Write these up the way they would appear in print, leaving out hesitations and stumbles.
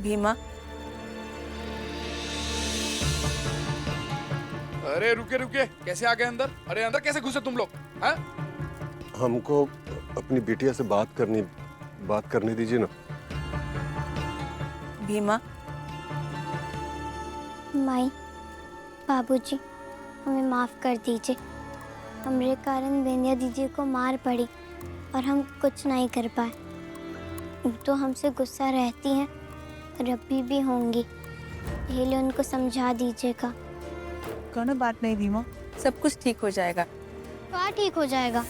भीमा, अरे रुके रुके, कैसे आ गए अंदर? अरे अंदर कैसे घुसे तुम लोग? हैं? हमको अपनी बिटिया से बात करने दीजिए ना। भीमा। माई, बाबूजी, हमें माफ कर दीजिए। हमारे कारण बेनिया दीदी को मार पड़ी और हम कुछ नहीं कर पाए। तो हमसे गुस्सा रहती हैं और अभी भी होंगी, इसलिए उनको समझा दीजिएगा। कोनो बात नहीं भीमा, सब कुछ ठीक हो जाएगा। क्या ठीक हो जाएगा?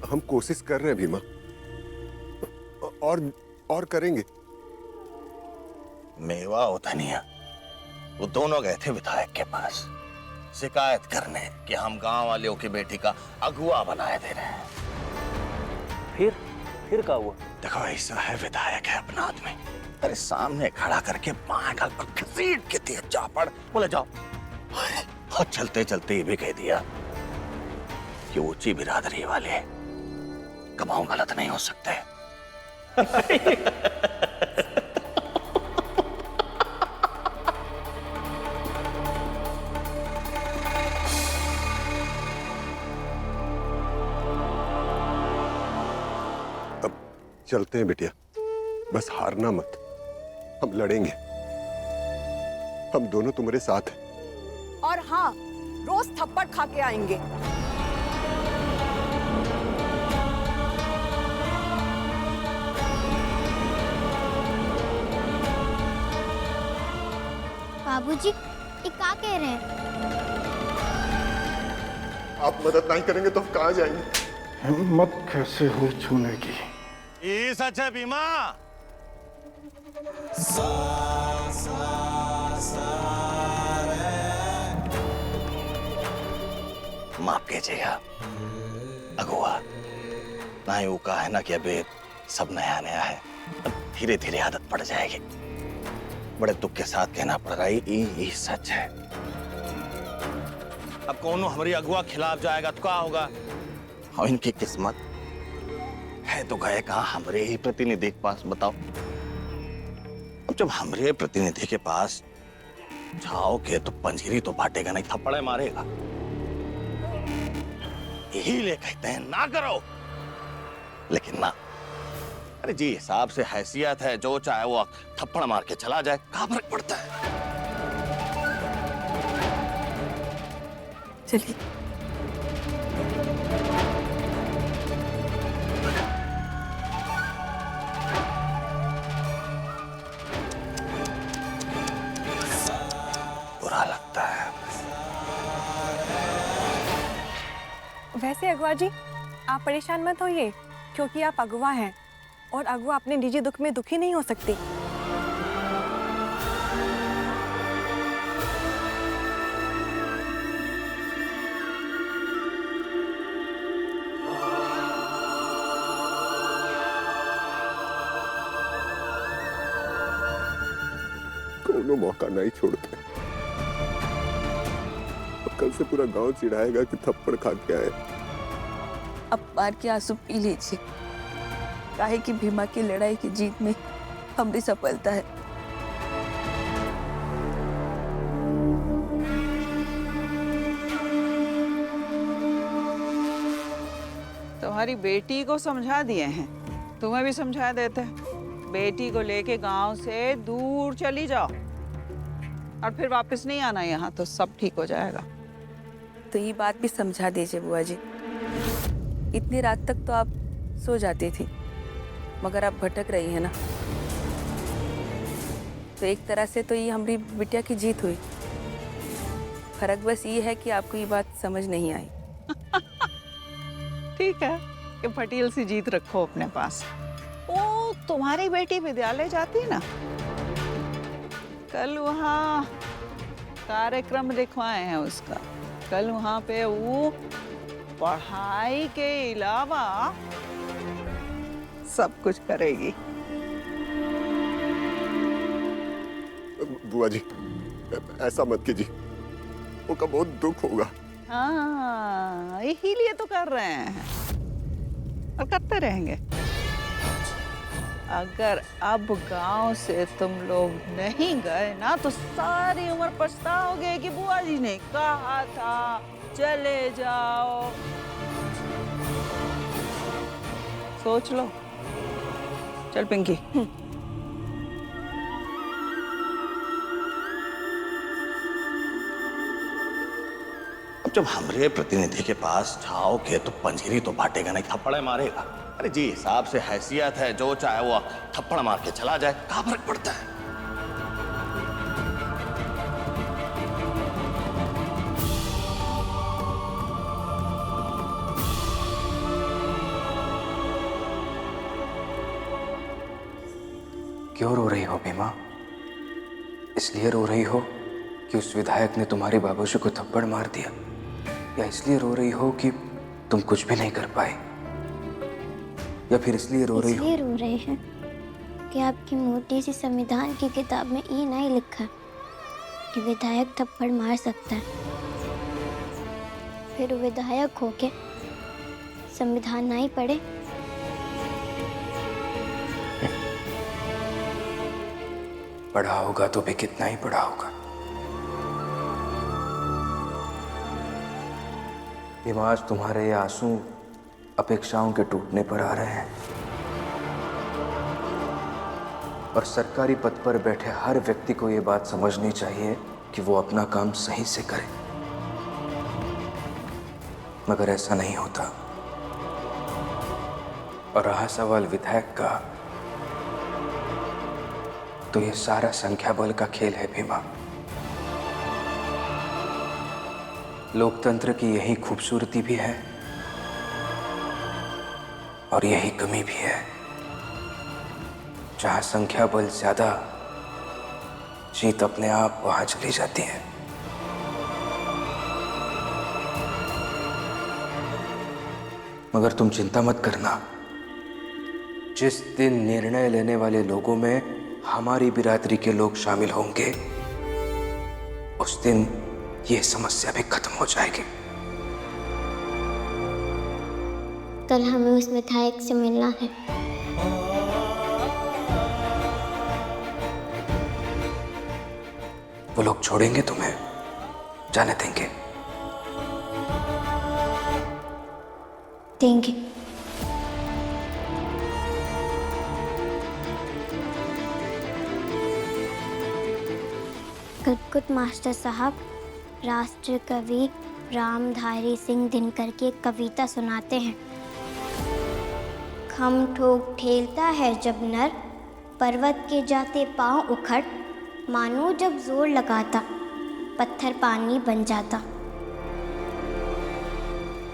हम कोशिश कर रहे हैं भीमा, और करेंगे। मेवा और धनिया वो दोनों गए थे विधायक के पास शिकायत करने कि हम गांव वालों की बेटी का अगुआ बनाए दे रहे हैं। फिर क्या हुआ? देखो ऐसा है, विधायक है अपना आदमी, अरे सामने खड़ा करके बाएं गाल पर घसीट के दिया चापड़, बोले जाओ। और चलते चलते ये भी कह दिया कि ऊंची बिरादरी वाले कमाऊं गलत नहीं हो सकते। चलते हैं बिटिया, बस हारना मत। हम लड़ेंगे, हम दोनों तुम्हारे साथ हैं। और हाँ, रोज थप्पड़ खा के आएंगे। बाबूजी, ये क्या कह रहे हैं? आप मदद नहीं करेंगे तो हम कहाँ जाएंगे? हिम्मत कैसे हुई छूने की? ये सच है भीमा। माफ कीजिएगा अगुआ, ना ही वो कहा है ना कि अभी सब नया नया है, धीरे धीरे आदत पड़ जाएगी। बड़े दुख के साथ कहना पड़ रहा है, ये सच है। अब कौन हमारी अगुआ खिलाफ जाएगा तो क्या होगा? और इनकी किस्मत है तो गए कहा हमरे ही प्रतिनिधि के पास। बताओ, अब जब हमरे प्रतिनिधि के पास जाओगे तो पंजीरी तो बांटेगा नहीं, थप्पड़े मारेगा। यही ले कहते हैं ना करो, लेकिन ना, अरे जी हिसाब से हैसियत है, जो चाहे वो थप्पड़ मार के चला जाए, क्या फर्क पड़ता है? चलिए। बुरा लगता है। वैसे अगुआ जी, आप परेशान मत होइए, क्योंकि आप अगुआ हैं और अगुआ अपने निजी दुख में दुखी नहीं हो सकती। कोनो मौका नहीं छोड़ते। कल से पूरा गांव चिढ़ाएगा कि थप्पड़ खा के आए। अब बार के आंसू पी लीजिए, काहे कि भीमा की लड़ाई की जीत में हमारी सफलता है। तुम्हारी बेटी को समझा दिए हैं, तुम्हें भी समझा देते। बेटी को लेके गांव से दूर चली जाओ और फिर वापस नहीं आना यहाँ, तो सब ठीक हो जाएगा। तो ये बात भी समझा दीजिए बुआ जी। इतनी रात तक तो आप सो जाती थी, मगर आप भटक रही है ना, तो एक तरह से तो ये हमारी बिटिया की जीत हुई। फर्क बस ये है कि आपको ये बात समझ नहीं आई। ठीक है कि फटील सी जीत रखो अपने पास। ओ, तुम्हारी बेटी विद्यालय जाती है ना, कल वहाँ कार्यक्रम लिखवाए हैं उसका। कल वहाँ पे वो पढ़ाई के अलावा सब कुछ करेगी। बुआ जी, ऐसा मत कीजिए, उनका बहुत दुख होगा। हाँ, इसीलिए तो कर रहे हैं और करते रहेंगे। अगर अब गांव से तुम लोग नहीं गए ना तो सारी उम्र पछताओगे कि बुआ जी ने कहा था चले जाओ। सोच लो। चल पिंकी। अब जब हमरे प्रतिनिधि के पास जाओगे तो पंजीरी तो बांटेगा नहीं, थप्पड़े मारेगा। अरे जी हिसाब से हैसियत है, जो चाहे वो थप्पड़ मार के चला जाए, क्या फर्क पड़ता है। क्यों रो रही हो भीमा? इसलिए रो रही हो कि उस विधायक ने तुम्हारे बाबूजी को थप्पड़ मार दिया, या इसलिए रो रही हो कि तुम कुछ भी नहीं कर पाए, या फिर इसलिए रो रही हो? इसलिए रो रहे हैं कि आपकी मोटी सी संविधान की किताब में ये नहीं लिखा कि विधायक थप्पड़ मार सकता है, फिर विधायक होके संविधान नहीं पढ़े। पढ़ा होगा तो भी कितना ही पढ़ा होगा। भीमा, आज तुम्हारे ये आंसू अपेक्षाओं के टूटने पर आ रहे हैं, और सरकारी पद पर बैठे हर व्यक्ति को ये बात समझनी चाहिए कि वो अपना काम सही से करे, मगर ऐसा नहीं होता। और रहा सवाल विधायक का, तो ये सारा संख्या बल का खेल है भीमा। लोकतंत्र की यही खूबसूरती भी है और यही कमी भी है। जहां संख्या बल ज्यादा, जीत अपने आप वहां चली जाती है। मगर तुम चिंता मत करना, जिस दिन निर्णय लेने वाले लोगों में हमारी बिरादरी के लोग शामिल होंगे, उस दिन ये समस्या भी खत्म हो जाएगी। कल हमें उस विधायक से मिलना है। वो लोग छोड़ेंगे तुम्हें? जाने देंगे? देंगे। कुट मास्टर साहब राष्ट्र कवि रामधारी सिंह दिनकर की एक कविता सुनाते हैं। खम ठोक ठेलता है जब नर, पर्वत के जाते पांव उखड़, मानो जब जोर लगाता पत्थर पानी बन जाता।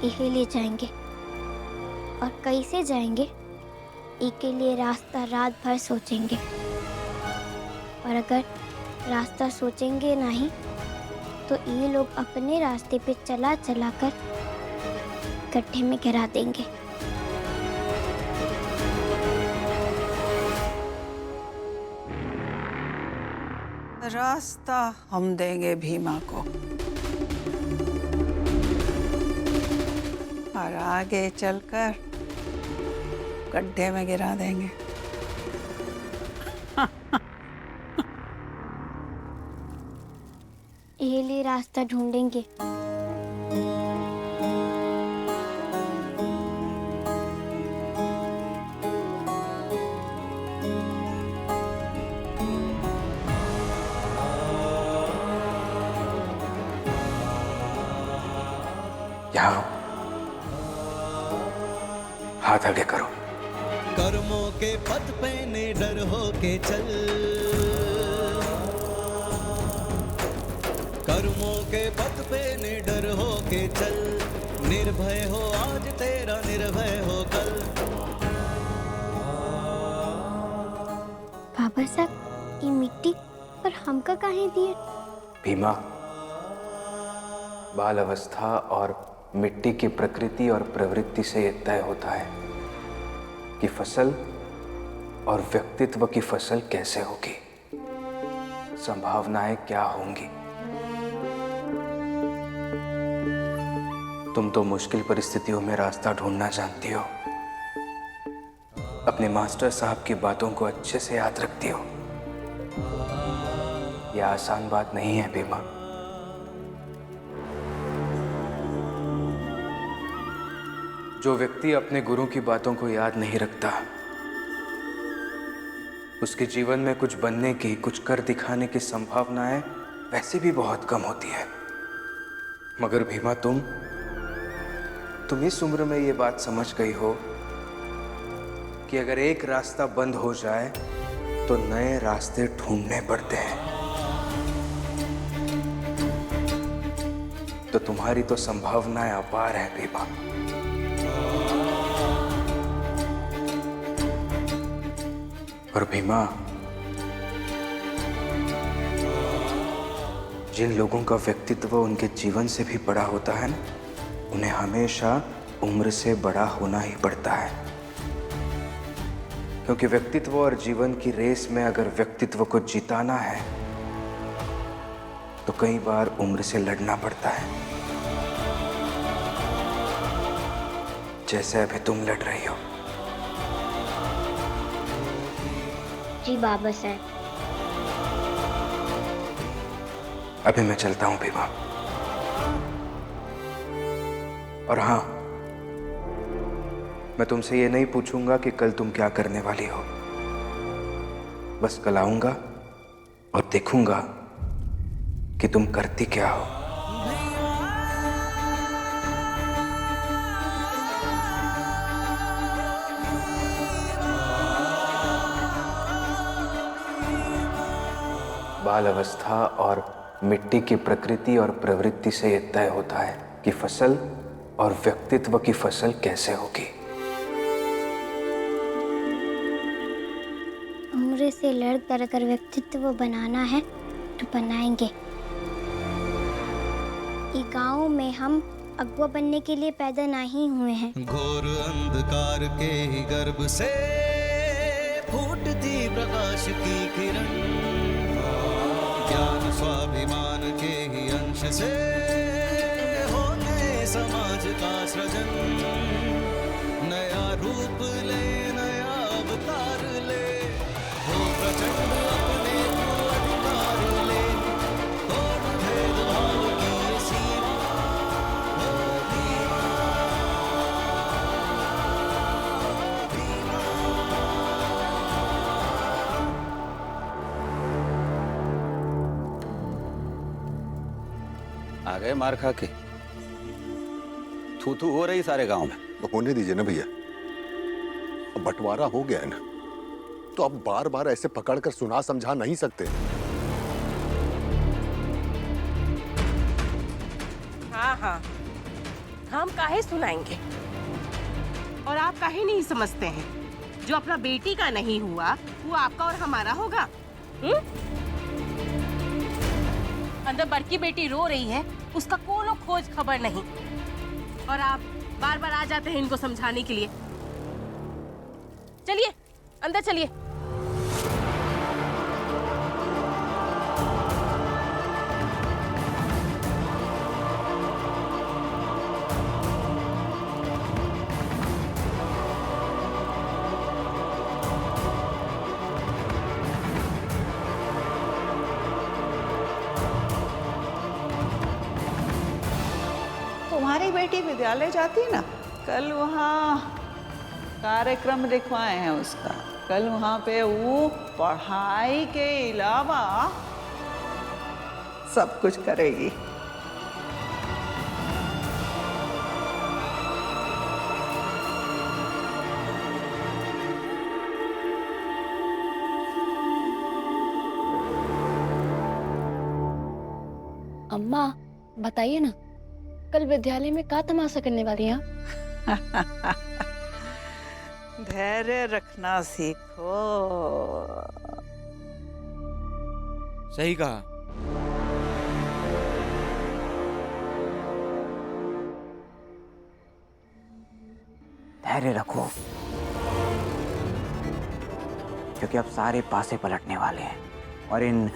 यही ले जाएंगे, और कैसे जाएंगे इसके लिए रास्ता रात भर सोचेंगे, और अगर रास्ता सोचेंगे नहीं तो ये लोग अपने रास्ते पे चला चला कर गड्ढे में गिरा देंगे। रास्ता हम देंगे भीमा को, और आगे चलकर गड्ढे में गिरा देंगे। ये लिए रास्ता ढूंढेंगे। यहाँ हाथ आगे करो। कर्मों के पथ पे निडर होके चल, कर्मों के पथ पे निडर होके चल, निर्भय हो आज तेरा निर्भय हो कल। बाबा साहब ये मिट्टी पर हमका काहे दिए? भीमा, बाल अवस्था और मिट्टी की प्रकृति और प्रवृत्ति से यह तय होता है कि फसल और व्यक्तित्व की फसल कैसे होगी, संभावनाएं क्या होंगी। तुम तो मुश्किल परिस्थितियों में रास्ता ढूंढना जानती हो, अपने मास्टर साहब की बातों को अच्छे से याद रखती हो। यह आसान बात नहीं है भीमा। जो व्यक्ति अपने गुरु की बातों को याद नहीं रखता, उसके जीवन में कुछ बनने की, कुछ कर दिखाने की संभावनाएं वैसे भी बहुत कम होती है। मगर भीमा, तुम इस उम्र में ये बात समझ गई हो कि अगर एक रास्ता बंद हो जाए तो नए रास्ते ढूंढने पड़ते हैं। तो तुम्हारी तो संभावनाएं अपार है भीमा। और भीमा, जिन लोगों का व्यक्तित्व उनके जीवन से भी बड़ा होता है ना, उन्हें हमेशा उम्र से बड़ा होना ही पड़ता है। क्योंकि व्यक्तित्व और जीवन की रेस में अगर व्यक्तित्व को जिताना है तो कई बार उम्र से लड़ना पड़ता है, जैसे अभी तुम लड़ रही हो। जी बाबा साहब। अभी मैं चलता हूं भीमा। और हाँ, मैं तुमसे ये नहीं पूछूंगा कि कल तुम क्या करने वाली हो। बस कल आऊंगा और देखूंगा कि तुम करती क्या हो। बाल अवस्था और मिट्टी की प्रकृति और प्रवृत्ति से यह तय होता है कि फसल और व्यक्तित्व की फसल कैसे होगी। उम्र से लड़कर अगर व्यक्तित्व बनाना है तो बनाएंगे। ये गांव में हम अगुआ बनने के लिए पैदा नहीं हुए हैं। घोर अंधकार के ही गर्भ से फूटती प्रकाश की किरण, ज्ञान स्वाभिमान के ही अंश से होने समाज का सृजन। नया रूप ले, नया अवतार ले, हो प्रचंड अपने को अधिकार ले, तोड़ भेदभाव की सीमा, हो भीमा, भीमा। आ गए मार खा के? थू थू हो रही सारे गांव में। तो होने दीजिए ना भैया, अब बंटवारा हो गया है ना, तो अब बार बार ऐसे पकड़कर सुना समझा नहीं सकते। हाँ हाँ, हम काहे सुनाएंगे? और आप काहे नहीं समझते हैं, जो अपना बेटी का नहीं हुआ वो आपका और हमारा होगा। अंदर बड़की बेटी रो रही है, उसका कोनो खोज खबर नहीं, और आप बार बार आ जाते हैं इनको समझाने के लिए। चलिए अंदर चलिए। तुम्हारी बेटी विद्यालय जाती ना, कल वहाँ कार्यक्रम लिखवाए हैं उसका। कल वहाँ पे वो पढ़ाई के अलावा सब कुछ करेगी। अम्मा बताइए ना, कल विद्यालय में क्या तमाशा करने वाली हैं? धैर्य रखना सीखो। सही कहा। धैर्य रखो, क्योंकि अब सारे पासे पलटने वाले हैं, और इन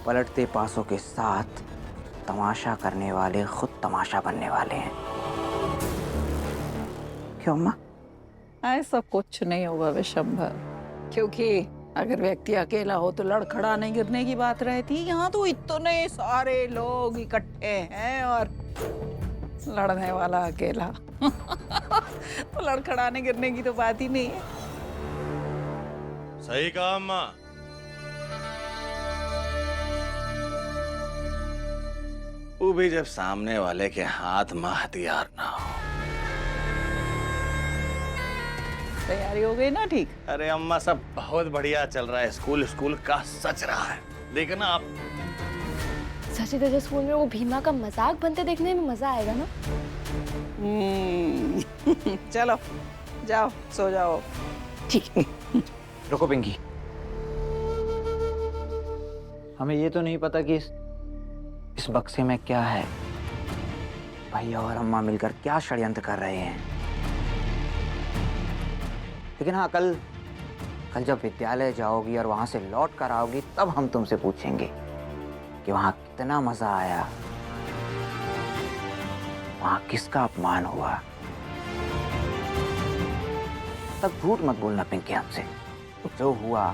पलटते पासों के साथ तमाशा करने वाले खुद तमाशा बनने वाले हैं। क्यों अम्मा? ऐसा कुछ नहीं होगा विशंभर, क्योंकि अगर व्यक्ति अकेला हो तो लड़खड़ाने गिरने की बात रहती। यहाँ तो इतने सारे लोग इकट्ठे हैं और लड़ने वाला अकेला तो लड़खड़ाने गिरने की तो बात ही नहीं है। सही कहा अम्मा। वो भी जब सामने वाले के हाथ में हथियार ना हो। तैयारी हो गई ना? ठीक। अरे अम्मा सब बहुत बढ़िया चल रहा है। स्कूल का सच रहा है। देखना आप। सची तेजस स्कूल में वो भीमा का मजाक बनते देखने में मजा आएगा ना? चलो जाओ सो जाओ। ठीक। रुको पिंकी, हमें ये तो नहीं पता कि इस बक्से में क्या है। भैया और अम्मा मिलकर क्या षड्यंत्र कर रहे हैं। लेकिन हाँ, कल जब विद्यालय जाओगी और वहां से लौट कर आओगी तब हम तुमसे पूछेंगे कि वहां कितना मजा आया, वहां किसका अपमान हुआ। तब झूठ मत बोलना पिंकी हमसे, जो हुआ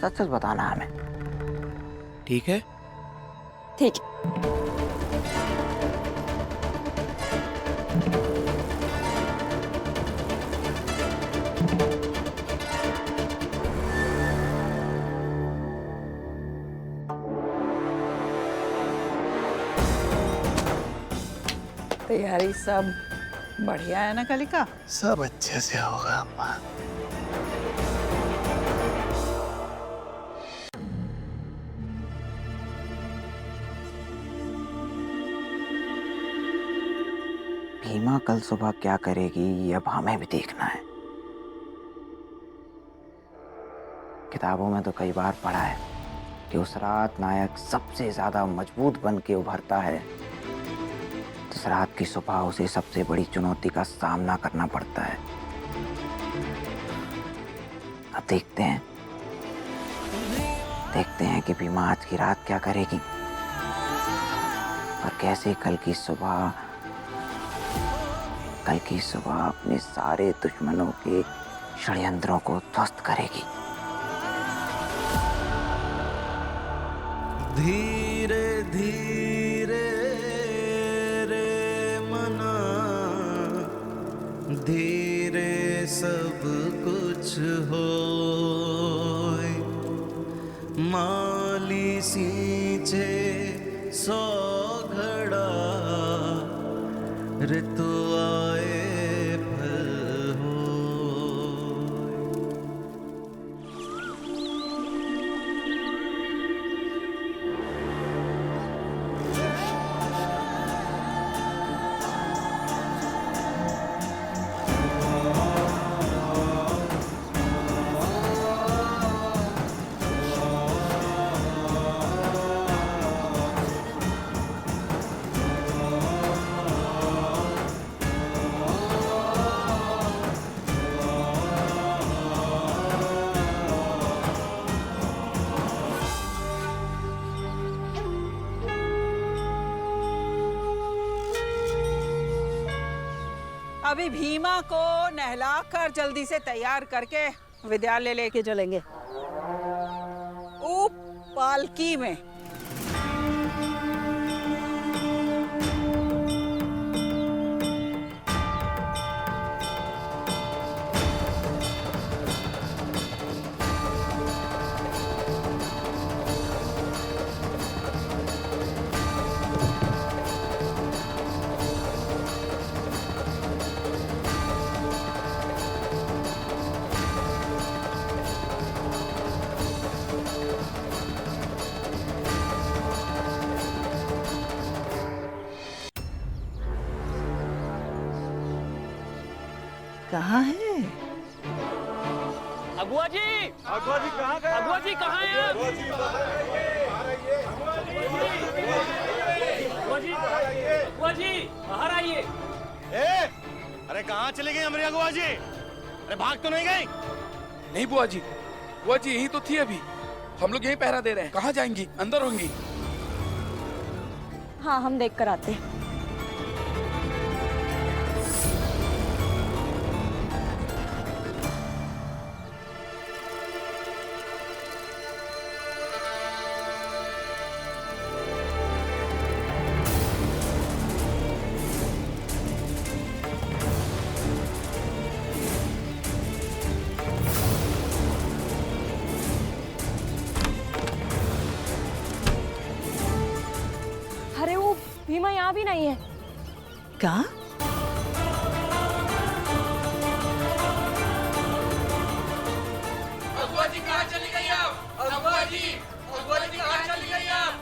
सच सच बताना हमें। ठीक है? ठीक। तैयारी सब बढ़िया है ना कलिका? सब अच्छे से होगा अम्मा। भीमा कल सुबह क्या करेगी ये अब हमें भी देखना है। किताबों में तो कई बार पढ़ा है कि उस रात नायक सबसे ज्यादा मजबूत बन के उभरता है, जिस रात की सुबह उसे सबसे बड़ी चुनौती का सामना करना पड़ता है। अब देखते हैं कि भीमा आज की रात क्या करेगी और कैसे कल की सुबह अपने सारे दुश्मनों के षड्यंत्रों को ध्वस्त करेगी। धीरे धीरे रे मना, धीरे सब कुछ होए। माली सींचे सौ घड़ा, ऋतु आए फल होए। अभी भीमा को नहलाकर जल्दी से तैयार करके विद्यालय लेके चलेंगे। ऊप पालकी में। कहाँ है? अगुआ जी कहाँ गए? अगुआ जी कहाँ हैं आप? अगुआ जी बाहर आइए। अरे कहाँ चले गए हमारे अगुआ जी? अरे भाग तो नहीं गई? नहीं बुआ जी यही तो थी अभी। हम लोग यही पहरा दे रहे हैं। कहाँ जाएंगी? अंदर होंगी। हाँ, हम देख कर आते हैं। भीमा यहाँ भी नहीं है। क्या? अगुआ जी कहाँ चली गई आप? अगुआ जी कहाँ चली गई आप?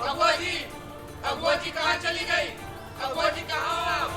अगुआ जी कहाँ चली गई? अगुआ जी कहाँ हो आप?